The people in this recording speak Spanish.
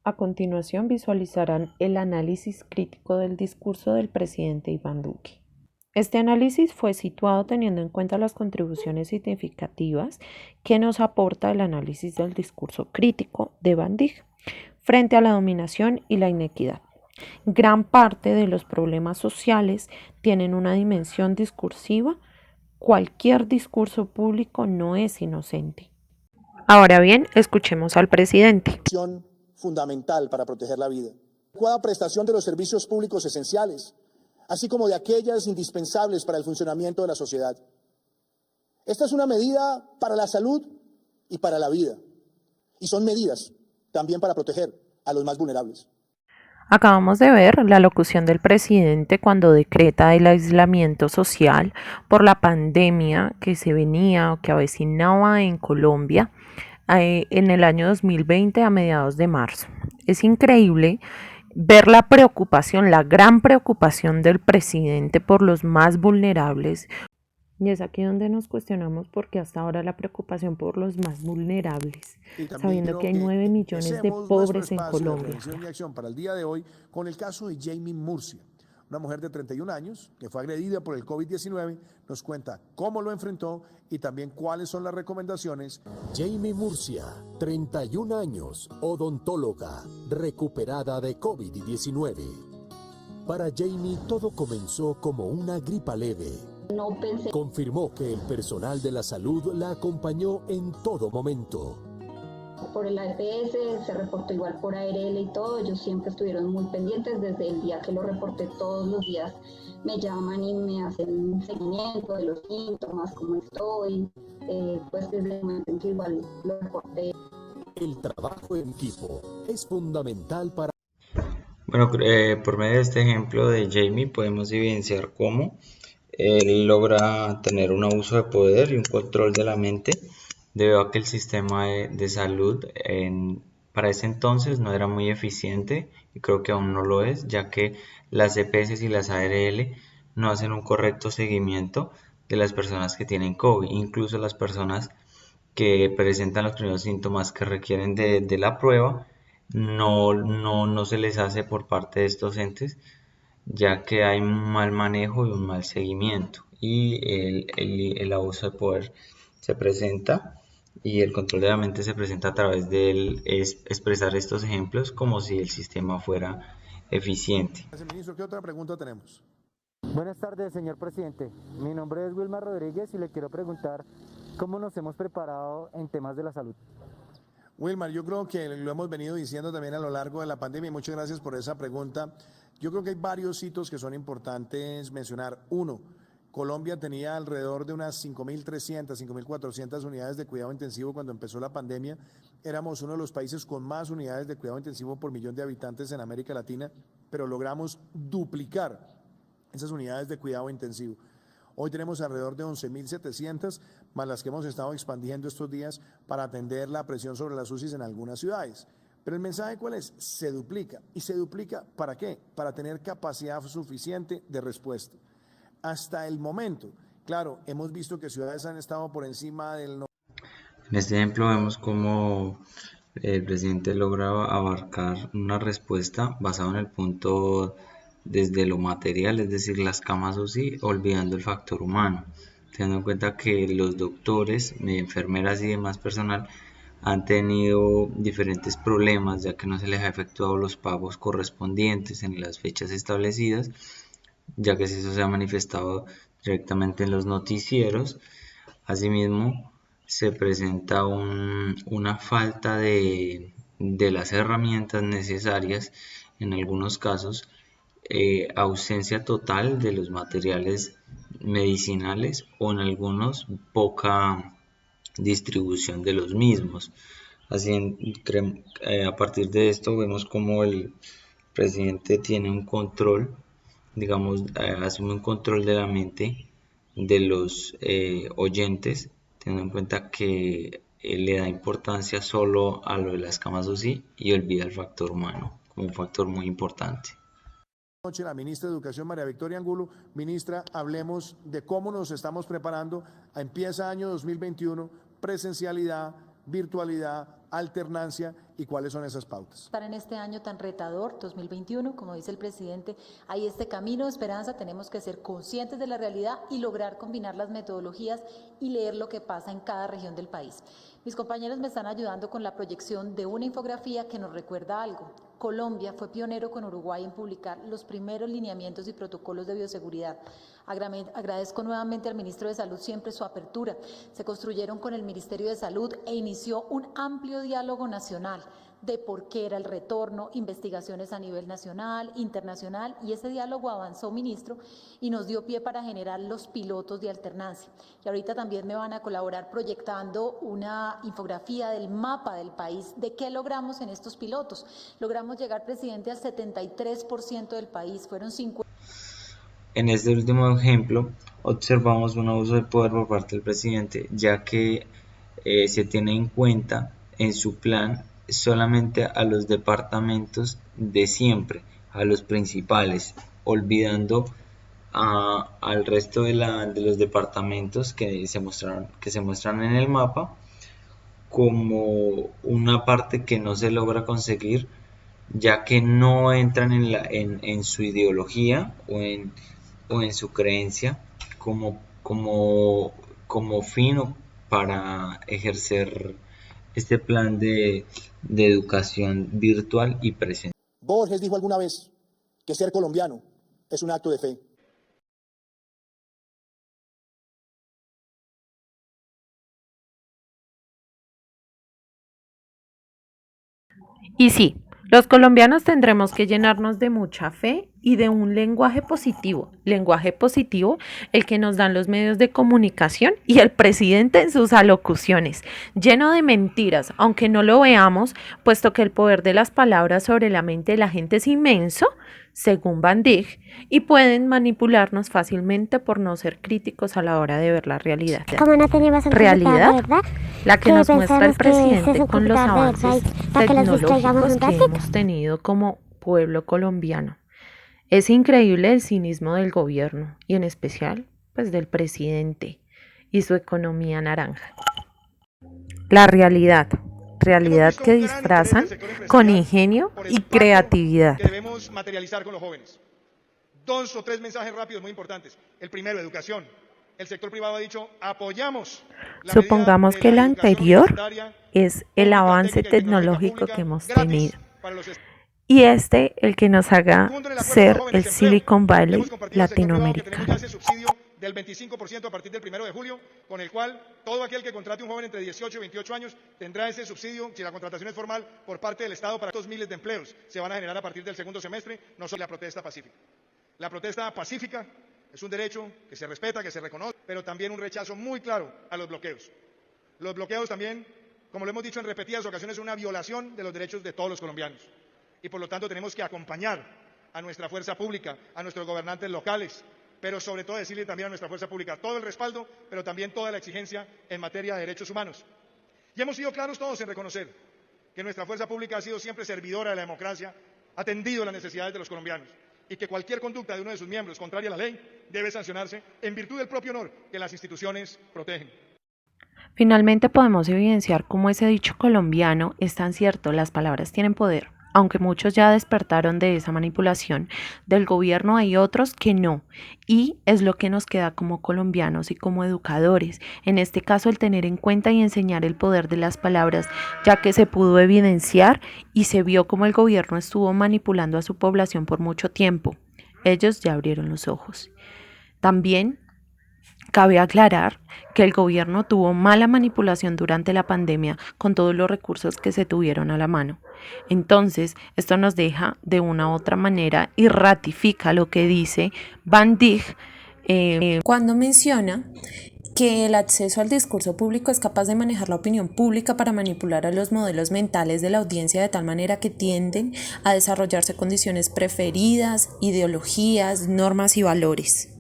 A continuación visualizarán el análisis crítico del discurso del presidente Iván Duque. Este análisis fue situado teniendo en cuenta las contribuciones significativas que nos aporta el análisis del discurso crítico de Van Dijk frente a la dominación y la inequidad. Gran parte de los problemas sociales tienen una dimensión discursiva. Cualquier discurso público no es inocente. Ahora bien, escuchemos al presidente. Fundamental para proteger la vida. Adecuada prestación de los servicios públicos esenciales, así como de aquellas indispensables para el funcionamiento de la sociedad. Esta es una medida para la salud y para la vida. Y son medidas también para proteger a los más vulnerables. Acabamos de ver la locución del presidente cuando decreta el aislamiento social por la pandemia que se venía o que avecinaba en Colombia en el año 2020 a mediados de marzo. Es increíble ver la preocupación, la gran preocupación del presidente por los más vulnerables. Y es aquí donde nos cuestionamos por qué hasta ahora la preocupación por los más vulnerables, sabiendo que hay 9 millones de pobres en Colombia. De acción para el día de hoy con el caso de Jamie Murcia, una mujer de 31 años que fue agredida por el COVID-19, nos cuenta cómo lo enfrentó y también cuáles son las recomendaciones. Jamie Murcia, 31 años, odontóloga, recuperada de COVID-19. Para Jamie todo comenzó como una gripa leve. No pensé. Confirmó que el personal de la salud la acompañó en todo momento. Por el APS, se reportó igual por ARL y todo, ellos siempre estuvieron muy pendientes desde el día que lo reporté. Todos los días me llaman y me hacen un seguimiento de los síntomas, cómo estoy, pues desde el momento en que igual lo reporté. El trabajo en equipo es fundamental para... Bueno, por medio de este ejemplo de Jamie podemos evidenciar cómo él logra tener un abuso de poder y un control de la mente debido a que el sistema de salud para ese entonces no era muy eficiente y creo que aún no lo es, ya que las EPS y las ARL no hacen un correcto seguimiento de las personas que tienen COVID, incluso las personas que presentan los primeros síntomas que requieren de la prueba, no se les hace por parte de estos entes, ya que hay un mal manejo y un mal seguimiento y el abuso de poder se presenta y el control de la mente se presenta a través de expresar estos ejemplos como si el sistema fuera eficiente. Ministro, ¿qué otra pregunta tenemos? Buenas tardes, señor presidente. Mi nombre es Wilmar Rodríguez y le quiero preguntar cómo nos hemos preparado en temas de la salud. Wilmar, yo creo que lo hemos venido diciendo también a lo largo de la pandemia y muchas gracias por esa pregunta. Yo creo que hay varios hitos que son importantes mencionar. Uno, Colombia tenía alrededor de unas 5.300, 5.400 unidades de cuidado intensivo cuando empezó la pandemia. Éramos uno de los países con más unidades de cuidado intensivo por millón de habitantes en América Latina, pero logramos duplicar esas unidades de cuidado intensivo. Hoy tenemos alrededor de 11.700, más las que hemos estado expandiendo estos días para atender la presión sobre las UCIs en algunas ciudades. Pero el mensaje ¿cuál es? Se duplica. ¿Y se duplica para qué? Para tener capacidad suficiente de respuesta. Hasta el momento, claro, hemos visto que ciudades han estado por encima del... En este ejemplo vemos cómo el presidente logra abarcar una respuesta basada en el punto desde lo material, es decir, las camas UCI, olvidando el factor humano, teniendo en cuenta que los doctores, enfermeras y demás personal han tenido diferentes problemas ya que no se les ha efectuado los pagos correspondientes en las fechas establecidas, ya que eso se ha manifestado directamente en los noticieros. Asimismo, se presenta una falta de las herramientas necesarias en algunos casos, ausencia total de los materiales medicinales o en algunos poca distribución de los mismos. Así, a partir de esto vemos como el presidente tiene un control, digamos, asume un control de la mente de los oyentes, teniendo en cuenta que él le da importancia solo a lo de las camas UCI y olvida el factor humano como un factor muy importante. Noche la ministra de Educación, María Victoria Angulo. Ministra, hablemos de cómo nos estamos preparando. Empieza año 2021, presencialidad, virtualidad, alternancia y cuáles son esas pautas. Estar en este año tan retador, 2021, como dice el presidente, hay este camino de esperanza, tenemos que ser conscientes de la realidad y lograr combinar las metodologías y leer lo que pasa en cada región del país. Mis compañeros me están ayudando con la proyección de una infografía que nos recuerda algo. Colombia fue pionero con Uruguay en publicar los primeros lineamientos y protocolos de bioseguridad. Agradezco nuevamente al ministro de Salud siempre su apertura. Se construyeron con el Ministerio de Salud e inició un amplio diálogo nacional de por qué era el retorno, investigaciones a nivel nacional, internacional, y ese diálogo avanzó, ministro, y nos dio pie para generar los pilotos de alternancia. Y ahorita también me van a colaborar proyectando una infografía del mapa del país, de qué logramos en estos pilotos. Logramos llegar, presidente, al 73% del país, fueron 50. En este último ejemplo, observamos un abuso de poder por parte del presidente, ya que se tiene en cuenta en su plan solamente a los departamentos de siempre, a los principales, olvidando al resto de los departamentos que se muestran en el mapa como una parte que no se logra conseguir, ya que no entran en su ideología o en su creencia como fin o para ejercer este plan de educación virtual y presencial. Borges dijo alguna vez que ser colombiano es un acto de fe. Y sí, los colombianos tendremos que llenarnos de mucha fe y de un lenguaje positivo el que nos dan los medios de comunicación y el presidente en sus alocuciones, lleno de mentiras, aunque no lo veamos, puesto que el poder de las palabras sobre la mente de la gente es inmenso, según Van Dijk, y pueden manipularnos fácilmente por no ser críticos a la hora de ver la realidad. Realidad, la que nos muestra el presidente con los avances tecnológicos que hemos tenido como pueblo colombiano. Es increíble el cinismo del gobierno y en especial pues del presidente y su economía naranja. La realidad que disfrazan con ingenio y creatividad. Que debemos materializar con los jóvenes. 2 o 3 mensajes rápidos muy importantes. El primero, educación. El sector privado ha dicho, apoyamos. Supongamos que el anterior es el avance tecnológico que hemos tenido. Y el que nos haga ser el Silicon Valley latinoamericano. Del 25% a partir del 1 de julio, con el cual todo aquel que contrate un joven entre 18 y 28 años tendrá ese subsidio, si la contratación es formal, por parte del Estado para 2 miles de empleos. Se van a generar a partir del segundo semestre, no solo la protesta pacífica. La protesta pacífica es un derecho que se respeta, que se reconoce, pero también un rechazo muy claro a los bloqueos. Los bloqueos también, como lo hemos dicho en repetidas ocasiones, son una violación de los derechos de todos los colombianos. Y por lo tanto tenemos que acompañar a nuestra fuerza pública, a nuestros gobernantes locales, pero sobre todo decirle también a nuestra fuerza pública todo el respaldo, pero también toda la exigencia en materia de derechos humanos. Y hemos sido claros todos en reconocer que nuestra fuerza pública ha sido siempre servidora de la democracia, ha atendido las necesidades de los colombianos, y que cualquier conducta de uno de sus miembros contraria a la ley debe sancionarse en virtud del propio honor que las instituciones protegen. Finalmente podemos evidenciar cómo ese dicho colombiano es tan cierto, las palabras tienen poder. Aunque muchos ya despertaron de esa manipulación del gobierno, hay otros que no. Y es lo que nos queda como colombianos y como educadores. En este caso, el tener en cuenta y enseñar el poder de las palabras, ya que se pudo evidenciar y se vio cómo el gobierno estuvo manipulando a su población por mucho tiempo. Ellos ya abrieron los ojos. También cabe aclarar que el gobierno tuvo mala manipulación durante la pandemia con todos los recursos que se tuvieron a la mano. Entonces, esto nos deja de una u otra manera y ratifica lo que dice Van Dijk cuando menciona que el acceso al discurso público es capaz de manejar la opinión pública para manipular a los modelos mentales de la audiencia de tal manera que tienden a desarrollarse condiciones preferidas, ideologías, normas y valores.